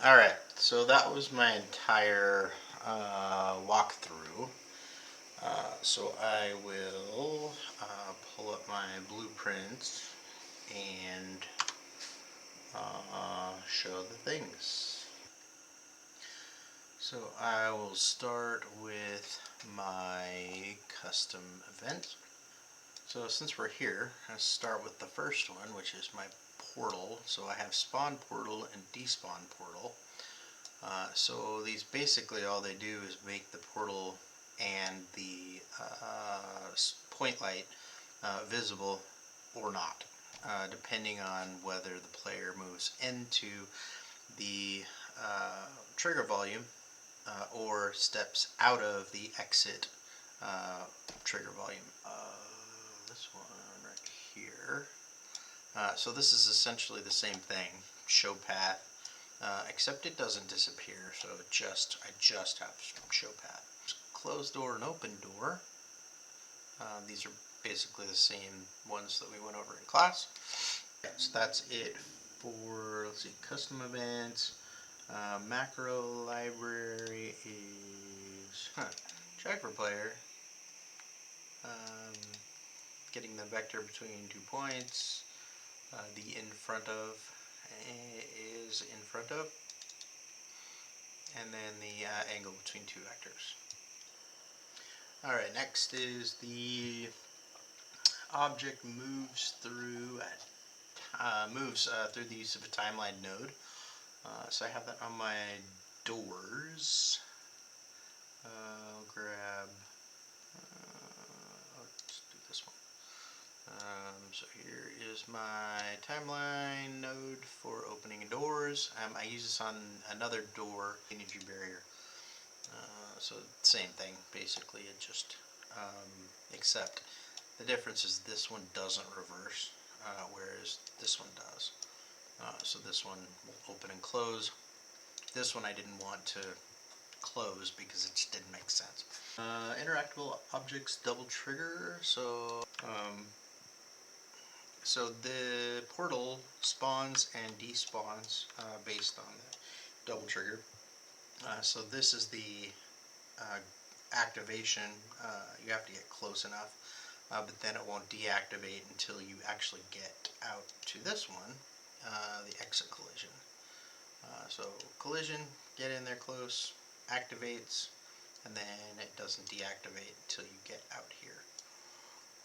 Alright, so that was my entire walkthrough. So I will pull up my blueprints and show the things. So I will start with my custom event. So since we're here, let's start with the first one, which is my portal. So I have spawn portal and despawn portal. So these basically all they do is make the portal and the point light visible or not, depending on whether the player moves into the trigger volume or steps out of the exit trigger volume. This one right here. So this is essentially the same thing, show path, except it doesn't disappear, so I just have show path. Closed door and open door. These are basically the same ones that we went over in class. So that's it for, let's see, custom events. Macro library is check for player. Getting the vector between 2 points. The in front of is in front of, and then the angle between 2 vectors. Alright, next is the object moves through through the use of a timeline node. So I have that on my doors. I'll grab, let's do this one. So here is my timeline node for opening doors. I use this on another door, energy barrier. So same thing, basically. It just, except the difference is this one doesn't reverse, whereas this one does. So this one will open and close. This one I didn't want to close because it just didn't make sense. Interactable objects double trigger. So the portal spawns and despawns based on the double trigger. So this is the activation. You have to get close enough, but then it won't deactivate until you actually get out to this one, the exit collision. So collision, get in there close, activates, and then it doesn't deactivate until you get out here.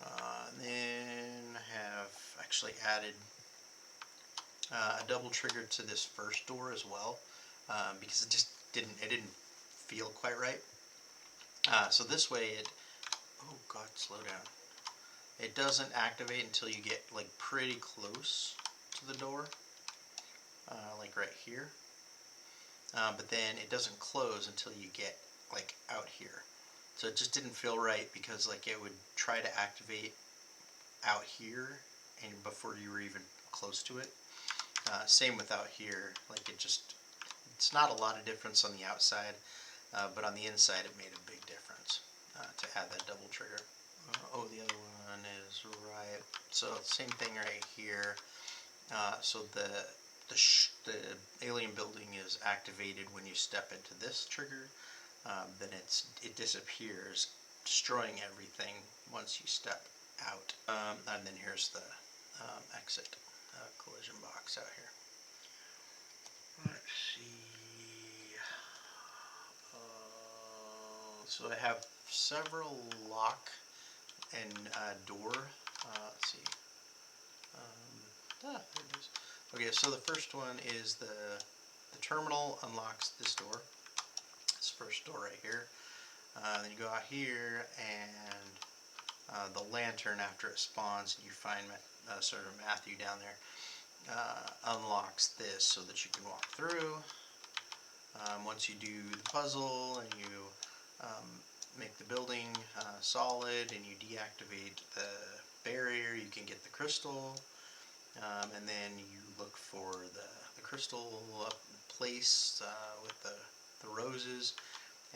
And then I have actually added a double trigger to this first door as well, because it just didn't feel quite right. So this way oh god, slow down. It doesn't activate until you get like pretty close to the door, like right here. But then it doesn't close until you get like out here. So it just didn't feel right because like it would try to activate out here and before you were even close to it. Same with out here, like it's not a lot of difference on the outside, but on the inside it made a big difference to add that double trigger. Oh, the other one is right. So same thing right here. So the alien building is activated when you step into this trigger. Then it disappears, destroying everything once you step out. And then here's the exit collision box out here. Let's see. So I have several lock and door. Let's see. There it is. Okay, so the first one is the terminal unlocks this door. This first door right here. Then you go out here and the lantern, after it spawns, you find sort of Matthew down there, unlocks this so that you can walk through. Once you do the puzzle and you make the building solid and you deactivate the barrier, you can get the crystal, and then you look for the crystal place with the roses,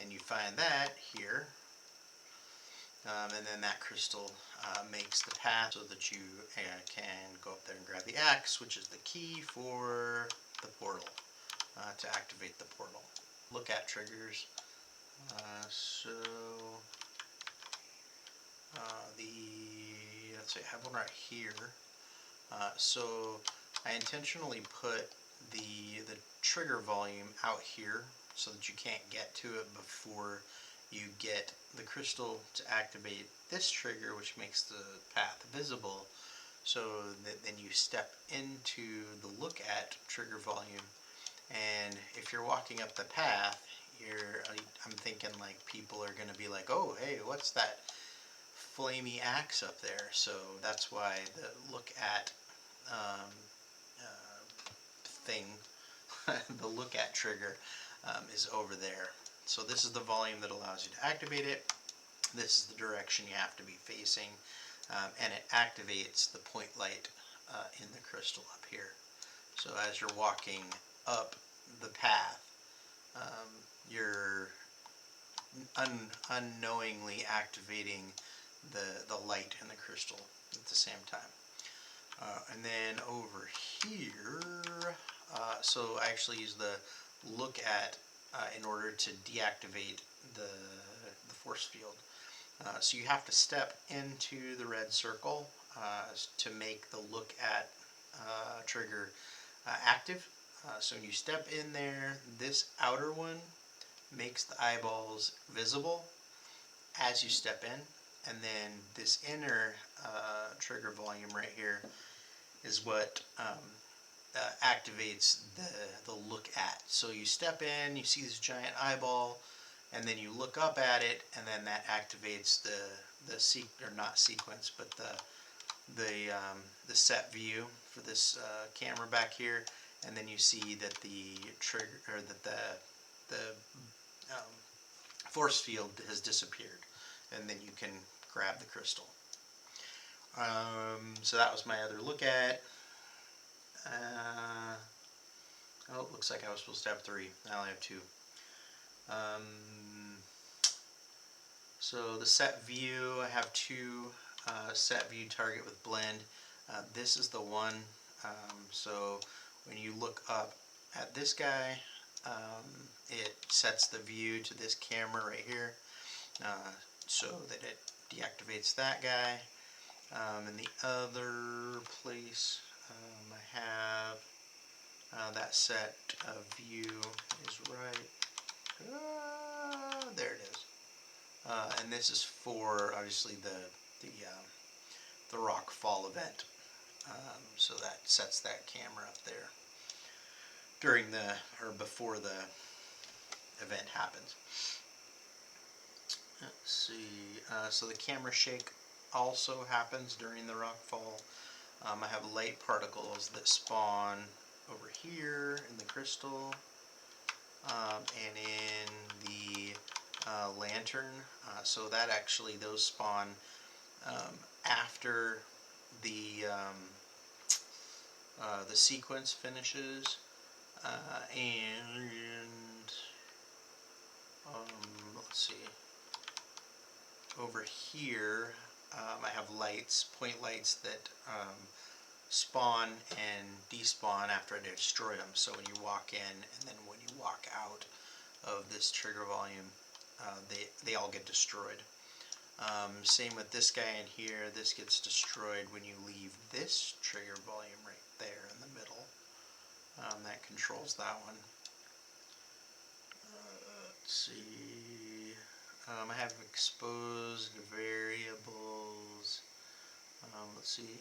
and you find that here. And then that crystal makes the path so that you can go up there and grab the axe, which is the key for the portal. to activate the portal. Look at triggers. So let's see, I have one right here. So I intentionally put the trigger volume out here so that you can't get to it before you get the crystal to activate this trigger, which makes the path visible. So that then you step into the look at trigger volume, and if you're walking up the path, I'm thinking like people are going to be like, oh, hey, what's that flamey axe up there? So that's why the look at um, thing, the look at trigger, is over there. So this is the volume that allows you to activate it. This is the direction you have to be facing, and it activates the point light in the crystal up here. So as you're walking up the path, you're unknowingly activating the light in the crystal at the same time. And then over here, so I actually use the look at in order to deactivate the force field. So you have to step into the red circle to make the look at trigger active. So when you step in there, this outer one makes the eyeballs visible as you step in, and then this inner trigger volume right here is what activates the look at. So you step in, you see this giant eyeball, and then you look up at it, and then that activates the or not sequence, but the set view for this camera back here, and then you see that the trigger or that the force field has disappeared, and then you can grab the crystal. So that was my other look at. Oh, it looks like I was supposed to have 3. I only have 2. So the set view, I have 2 set view target with blend. This is the one. So when you look up at this guy, it sets the view to this camera right here, so that it deactivates that guy. And the other place I have that set of view is right there it is. And this is for obviously the rock fall event. So that sets that camera up there during before the event happens. Let's see. So the camera shake also happens during the rock fall. I have light particles that spawn over here in the crystal, and in the lantern. So that actually, those spawn after the sequence finishes, and let's see. Over here, I have lights, point lights that spawn and despawn after I destroy them. So when you walk in and then when you walk out of this trigger volume, they all get destroyed. Same with this guy in here. This gets destroyed when you leave this trigger volume right there in the middle. That controls that one. Let's see. I have exposed variables. Let's see.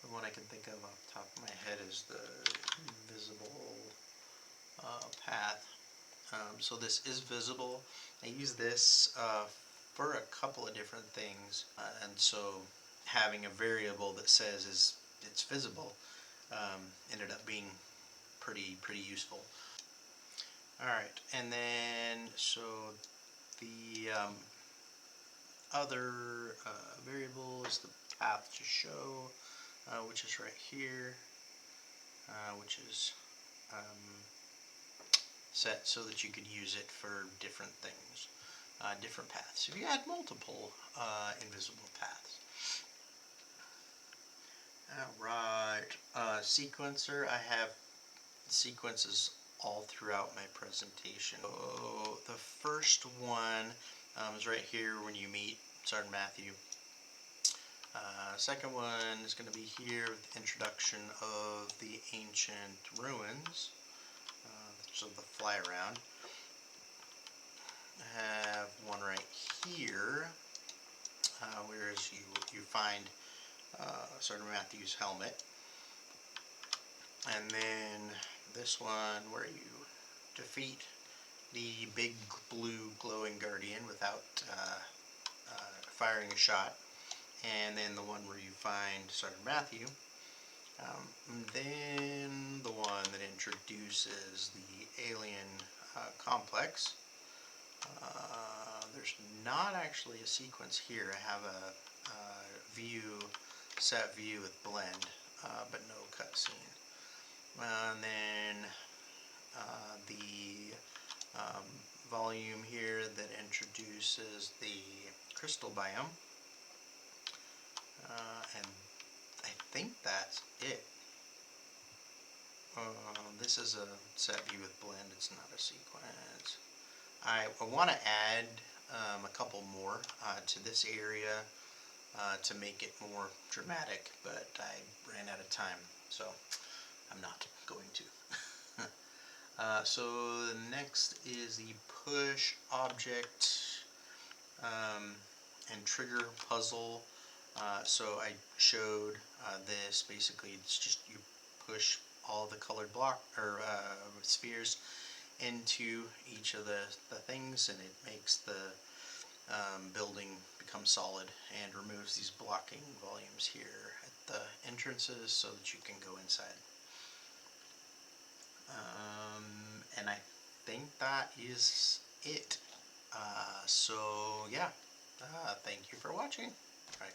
The one I can think of off the top of my head is the visible path. So this is visible. I use this for a couple of different things, and so having a variable that says it's visible ended up being pretty useful. Alright, and then so the other variable is the path to show, which is right here, which is set so that you could use it for different things, different paths. If you add multiple invisible paths. Alright, sequencer, I have sequences all throughout my presentation. So the first one is right here when you meet Sergeant Matthew. Second one is going to be here with the introduction of the ancient ruins, so the fly around. I have one right here, whereas you find Sergeant Matthew's helmet, and then this one where you defeat the big blue glowing guardian without firing a shot, and then the one where you find Sergeant Matthew. And then the one that introduces the alien complex. There's not actually a sequence here. I have a set view with blend, but no cutscene. And then the volume here that introduces the crystal biome. And I think that's it. This is a set view with blend, it's not a sequence. I want to add a couple more to this area to make it more dramatic, but I ran out of time, so I'm not going to. So the next is the push object and trigger puzzle. So I showed this. Basically, it's just you push all the colored block or spheres into each of the things, and it makes the building become solid and removes these blocking volumes here at the entrances so that you can go inside. And I think that is it. So yeah, thank you for watching. All right.